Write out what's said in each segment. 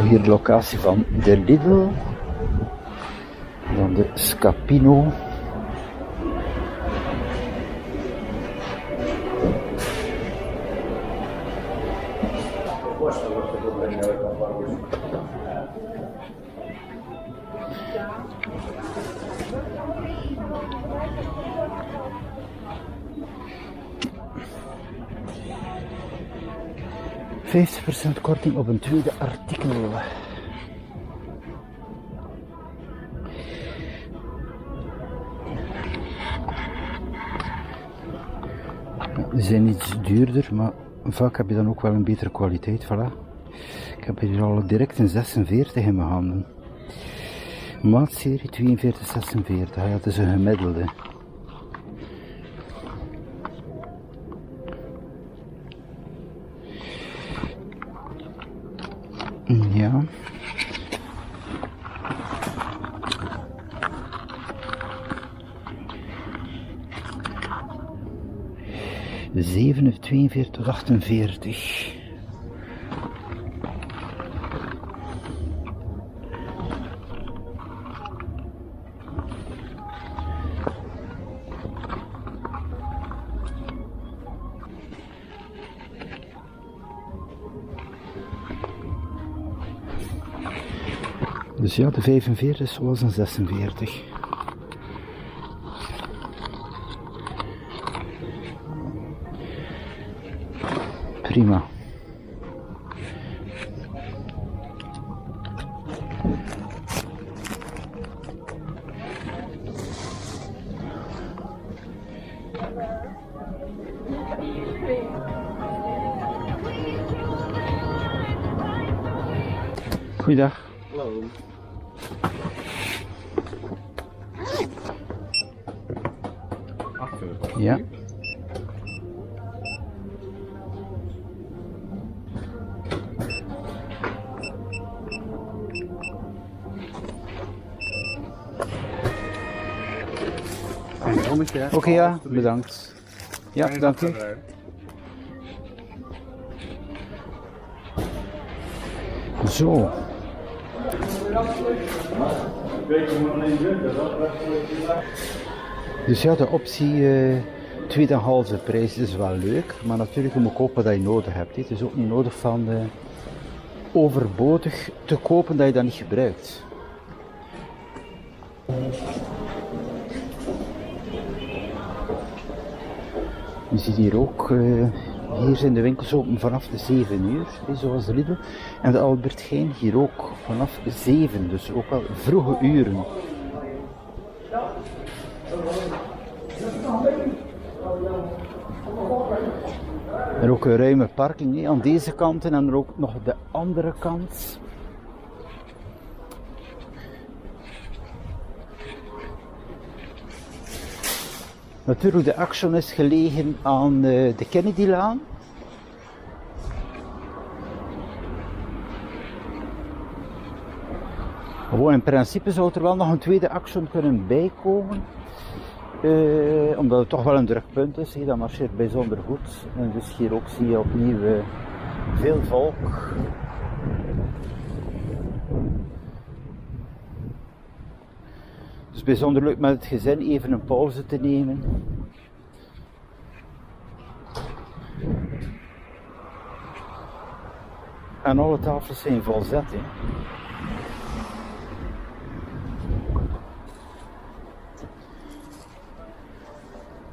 hier de locatie van de Lidl. Dan de Scapino. %50% korting op een tweede artikel. Ze zijn iets duurder, maar vaak heb je dan ook wel een betere kwaliteit. Voilà. Ik heb hier al direct een 46 in mijn handen. Maatserie 42-46, ja, dat is een gemiddelde. Ja. De 42 tot 48. Dus ja, de 45 is zoals een 46. Prima. Goeiedag. Hallo. Ja. Oké, ja, bedankt. Ja, dank u. Zo. Dus ja, de optie tweedehandse prijs is wel leuk, maar natuurlijk je moet kopen dat je nodig hebt. Het is ook niet nodig van overbodig te kopen dat je dat niet gebruikt. Je ziet hier ook, hier zijn de winkels open vanaf de 7 uur, zoals de Lidl. En de Albert Heijn hier ook vanaf 7, dus ook wel vroege uren. Er ook een ruime parking aan deze kant en dan ook nog de andere kant. Natuurlijk, de Action is gelegen aan de Kennedylaan. Gewoon in principe zou er wel nog een tweede Action kunnen bijkomen. Omdat het toch wel een druk punt is, dat marcheert bijzonder goed. En dus hier ook zie je opnieuw veel volk. Dus bijzonder leuk met het gezin even een pauze te nemen. En alle tafels zijn volzet. Hè.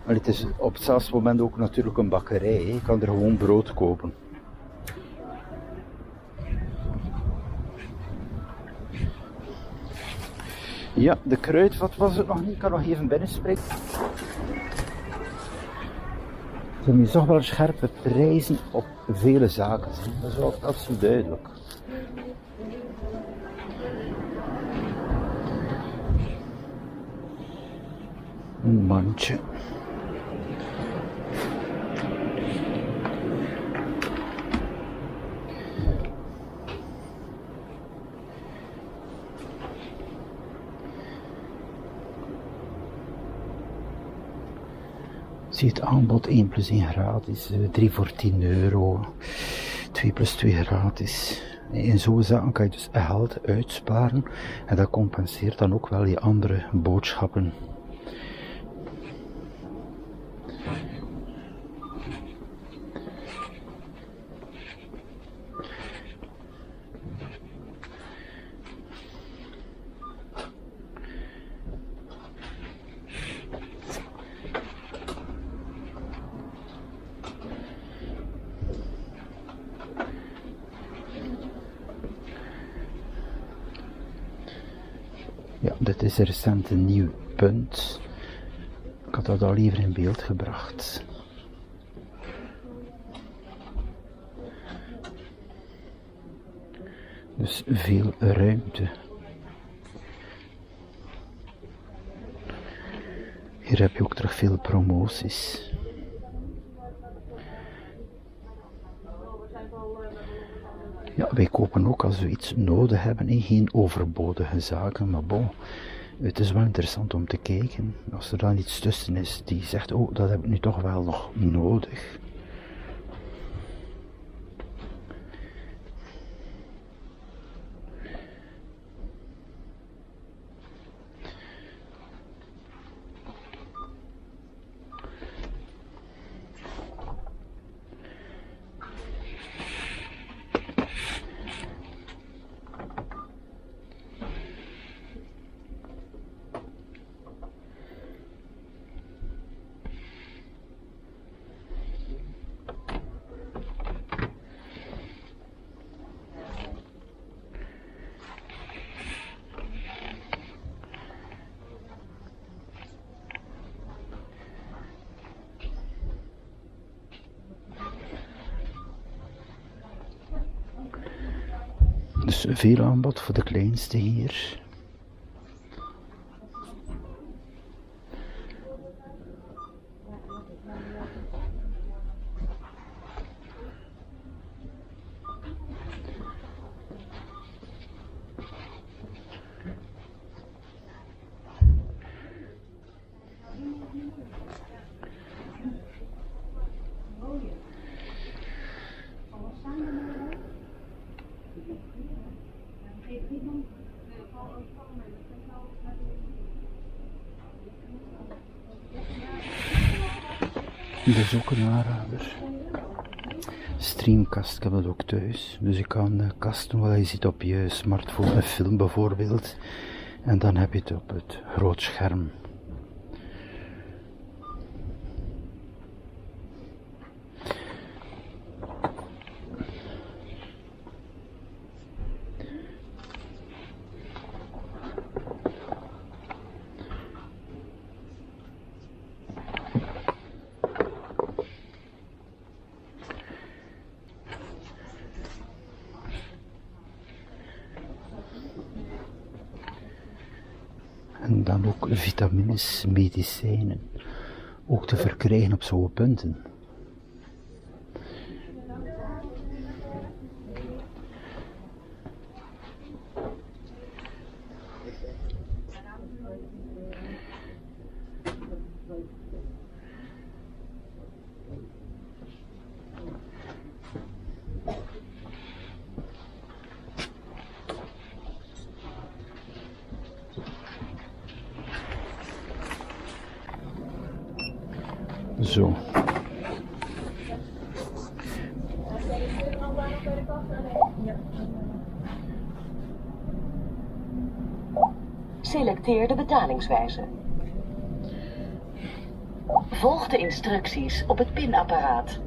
Maar het is op hetzelfde moment ook natuurlijk een bakkerij. Hè. Je kan er gewoon brood kopen. Ja, de kruidvat was het nog niet. Ik kan nog even binnenspringen. Er zijn hier toch wel scherpe prijzen op vele zaken. Dat is wel absoluut duidelijk. Een mandje. Zie het aanbod 1 + 1 gratis, 3 voor €10, 2 + 2 gratis. In zo'n zaken kan je dus geld uitsparen en dat compenseert dan ook wel je andere boodschappen. Ja, dit is recent een nieuw punt. Ik had dat al even in beeld gebracht. Dus veel ruimte. Hier heb je ook terug veel promoties. Ja, wij kopen ook als we iets nodig hebben, geen overbodige zaken, maar bon, het is wel interessant om te kijken, als er dan iets tussen is die zegt, oh, dat heb ik nu toch wel nog nodig. Dus veel aanbod voor de kleinste hier. Dat is ook een aanrader. Streamcast, ik heb dat ook thuis. Dus je kan casten wat je ziet op je smartphone, een film bijvoorbeeld. En dan heb je het op het groot scherm. En dan ook vitamines, medicijnen, ook te verkrijgen op zo'n punten. Zo. Selecteer de betalingswijze. Volg de instructies op het pinapparaat.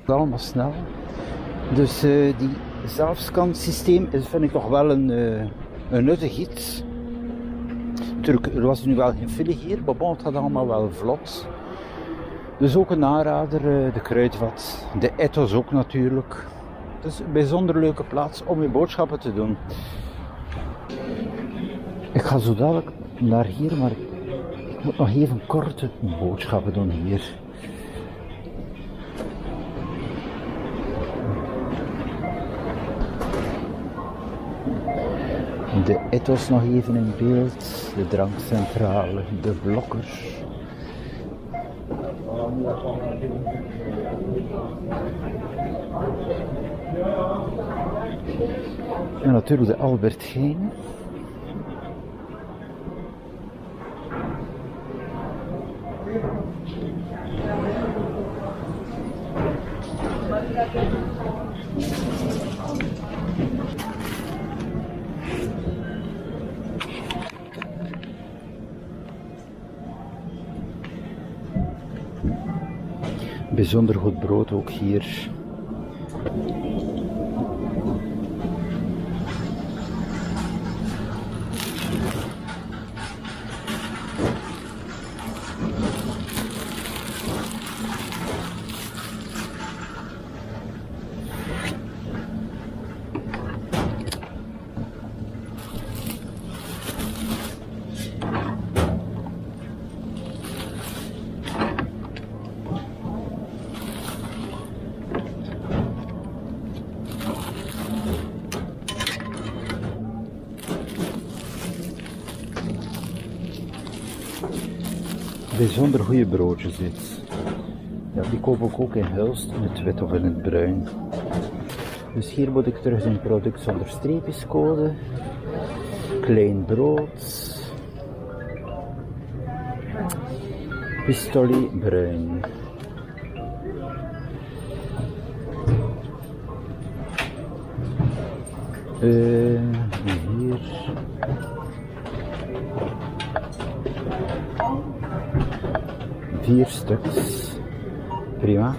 Allemaal snel. Dus die zelfscansysteem vind ik toch wel een nuttig iets. Natuurlijk, er was nu wel geen file hier, maar bon, het gaat allemaal wel vlot. Dus ook een aanrader, de Kruidvat, de Ethos ook natuurlijk. Het is een bijzonder leuke plaats om je boodschappen te doen. Ik ga zo dadelijk naar hier, maar ik moet nog even korte boodschappen doen hier. De ethos nog even in beeld, de drankcentrale, de blokker. En natuurlijk de Albert Heijn. Bijzonder goed brood ook hier. Bijzonder goede broodjes dit. Ja, die koop ik ook in Hulst, in het wit of in het bruin. Dus hier moet ik terug zijn product zonder streepjescode. Klein brood. Pistoli bruin. Hier. Vier stuks. Prima.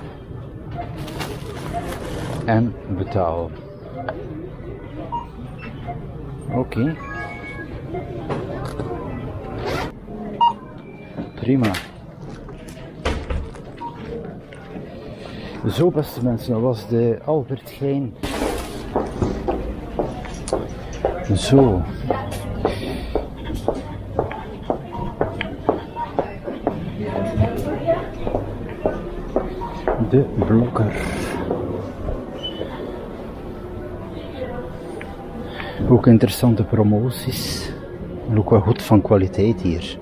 En betaal. Oké. Prima. Zo, beste mensen, dat was de Albert Heijn. Zo. De blokker. Ook interessante promoties. En ook wel goed van kwaliteit hier.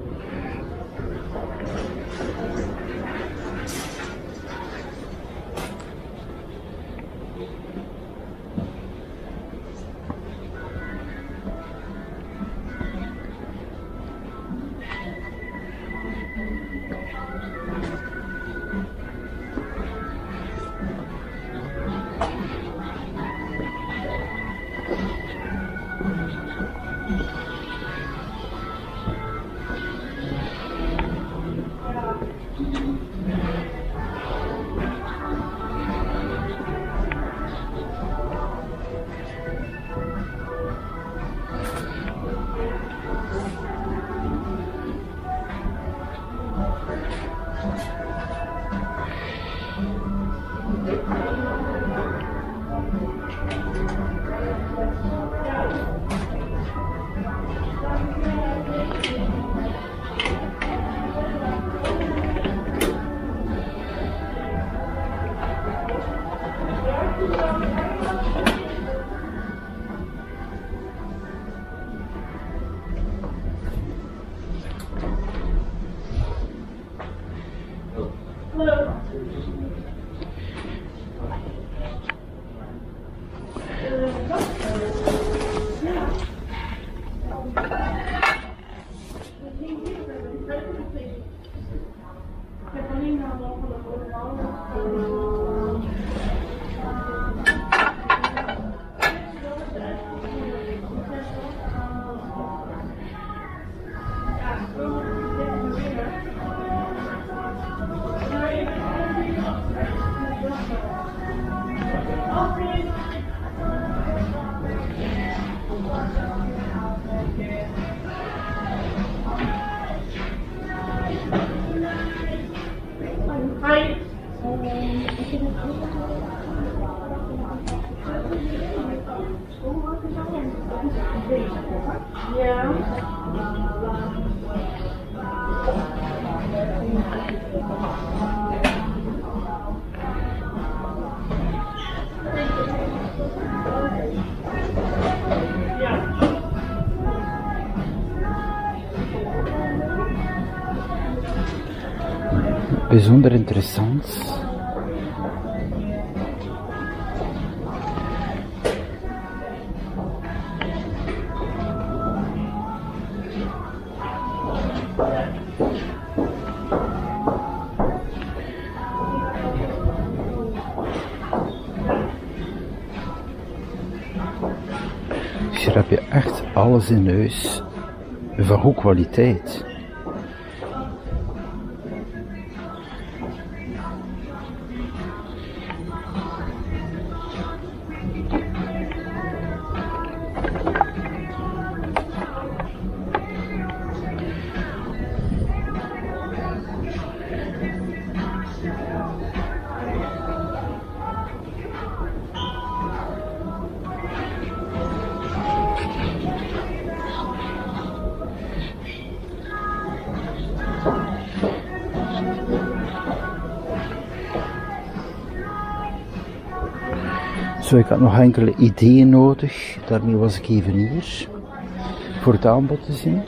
Bijzonder interessant. Hier heb je echt alles in huis van goede kwaliteit. Zo, ik had nog enkele ideeën nodig, daarmee was ik even hier, voor het aanbod te zien.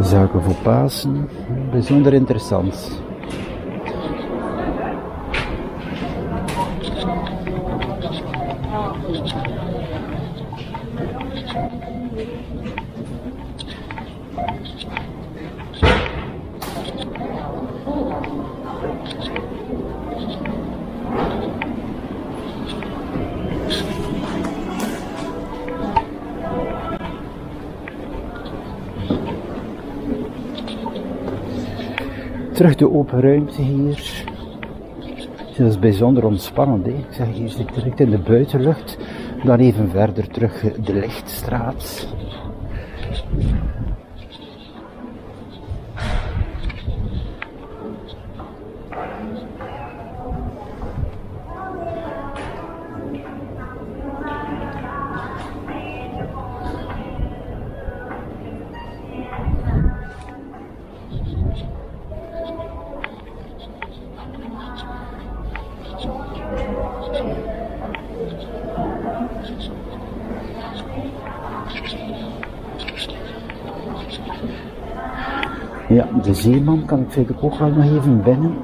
Zaken voor Pasen, bijzonder interessant. Terug de open ruimte hier. Dat is bijzonder ontspannend. Hè? Ik zeg, hier zit ik direct in de buitenlucht. Dan even verder terug de Lichtstraat. Ja, de Zeeman kan ik zeker ook wel nog even binnen.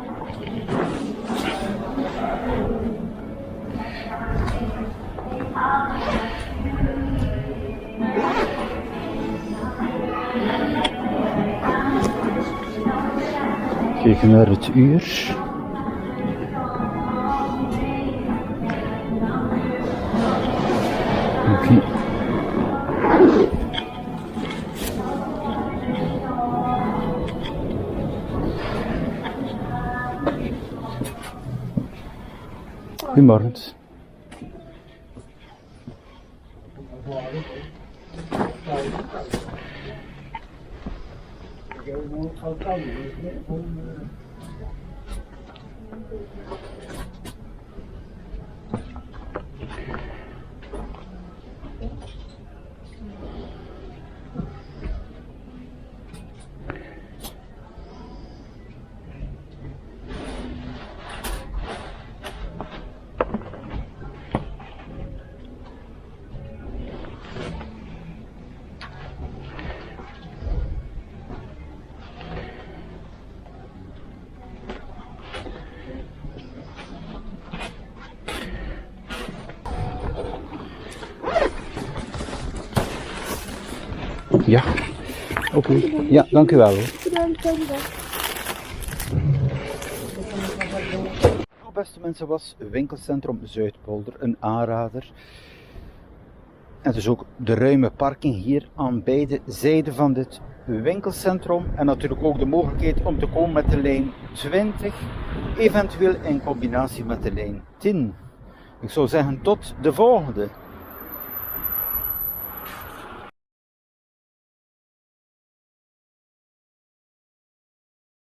Kijken naar het uur. Oké. Goedemorgen. Ja, oké. Ja, dank u wel hoor. Beste mensen, was winkelcentrum Zuidpolder een aanrader. En dus ook de ruime parking hier aan beide zijden van dit winkelcentrum. En natuurlijk ook de mogelijkheid om te komen met de lijn 20, eventueel in combinatie met de lijn 10. Ik zou zeggen tot de volgende.